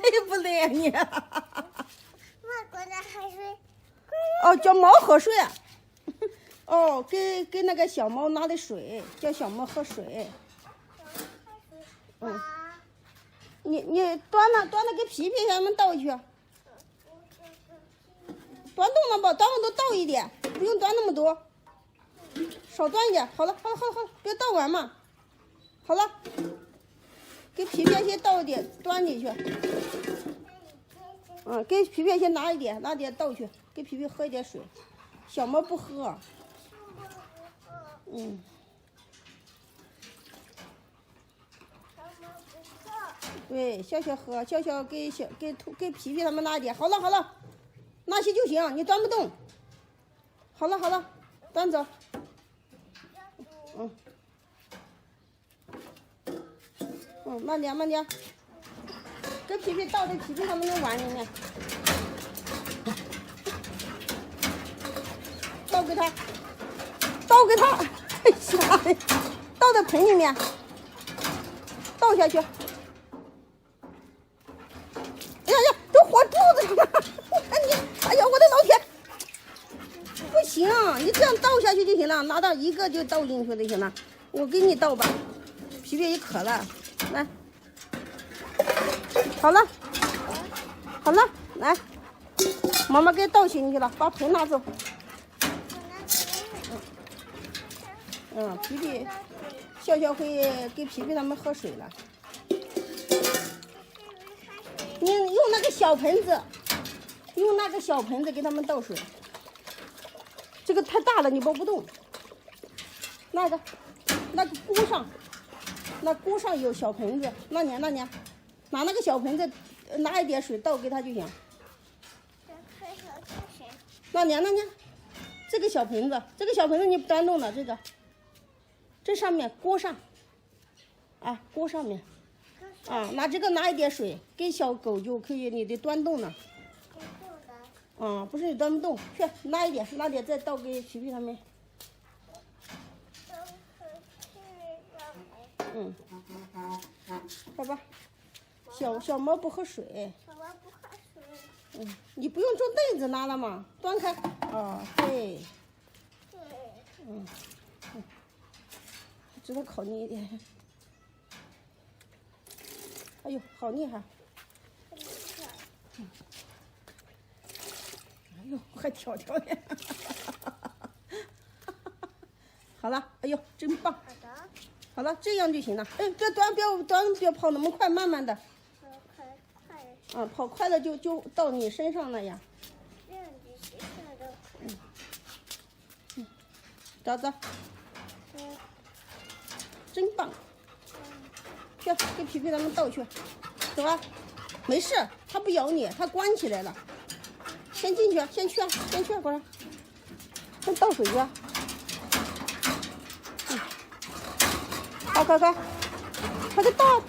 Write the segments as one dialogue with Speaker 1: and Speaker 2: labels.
Speaker 1: 累不累啊你？
Speaker 2: 我管它喝水。
Speaker 1: 哦，叫猫喝水。哦，给那个小猫拿的水，叫小猫喝水。嗯，你端了给皮皮他们倒去。端动了吧，端了都倒一点，不用端那么多，少端一点。好了，别倒完嘛。好了，给皮皮先倒一点，端进去。给皮皮先拿一点，拿点倒去，给皮皮喝一点水。小猫不喝。对，笑笑喝，笑笑给皮皮他们拿一点。好了，那些就行，你端不动。好了，端走。慢点，给皮皮倒在皮皮他们的碗里面，倒给他，哎呀，倒在盆里面，倒下去。哎呀，都火肚子上了！哎呀，我的老天！不行，你这样倒下去就行了，拿到一个就倒进去就行了。我给你倒吧，皮皮也渴了，来，好了，来，妈妈给倒进去了，把盆拿走。皮皮，笑笑会给皮皮他们喝水了。你用那个小盆子，给他们倒水。这个太大了，你抱不动。那个锅上有小盆子，那年，拿那个小盆子，拿一点水倒给他就行。那年，这个小盆子你不端动的，这上面锅上面。拿这个拿一点水给小狗就可以，你得端动呢。不是你端不动，去拿一点，再倒给皮皮他们。好吧，小猫不喝水。你不用坐凳子拿了吗？端开。对。知道考你一点。哎呦，好厉害！哎呦，还挑的。好了，哎呦，真棒！好了，这样就行了。这端不要跑那么快，慢慢的。跑快了就到你身上了呀。走。真棒！去给皮皮他们倒去，走吧。没事，它不咬你，它关起来了。先进去，先去，过来。先倒水去。快，快点倒，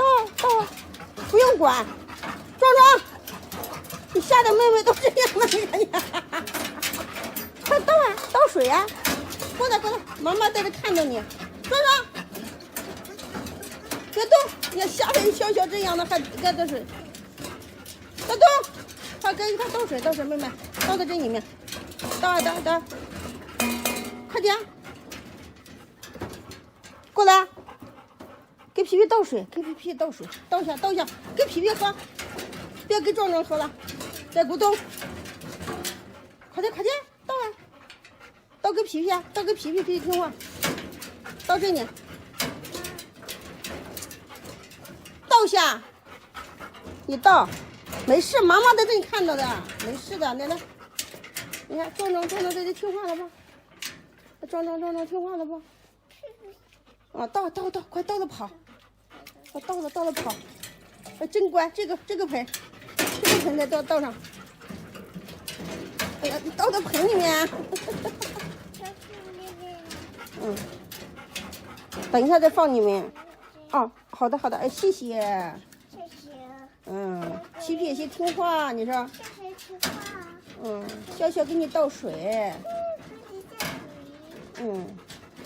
Speaker 1: 不用管。壮，你吓得妹妹都这样了，你快倒倒水啊！过来，妈妈在这看着你。壮，别动！你看吓得笑这样的还该倒水，别动！快给他倒水，妹妹倒在这里面，倒，快点，过来，给皮皮倒水，倒下，给皮皮喝，别给壮喝了，再咕咚，快点，倒啊！倒给皮皮，皮皮听话，倒这里。倒下，你倒，没事，妈妈在这里看到的，没事的，来，你看壮在这听话了吧？壮听话了吧？倒，快倒着跑，倒着跑，真乖，这个盆再倒上，哎呀，你倒到盆里面。等一下再放里面。好的，哎，谢谢。皮皮也先听话，你说。笑笑给你倒水。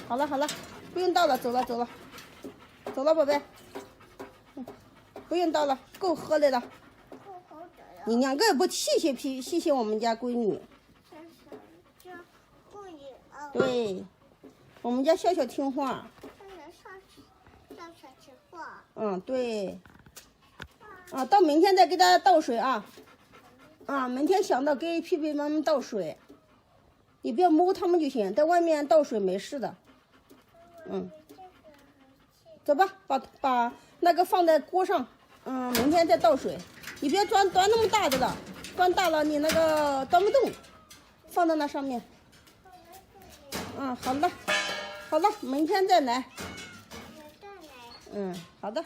Speaker 1: 好了，不用倒了，走了，宝贝。不用倒了，够喝的了。你两个也不谢谢我们家闺女。
Speaker 2: 这故意哦。
Speaker 1: 对，我们家笑笑听话。
Speaker 2: 上小吃话。
Speaker 1: 嗯，对。啊，到明天再给大家倒水啊。啊，明天想到给屁屁妈妈倒水，你不要摸他们就行，在外面倒水没事的。嗯。走吧，把那个放在锅上，明天再倒水。你别端那么大的了，端大了你那个端不动，放在那上面。好了，好了，明天再来。好的。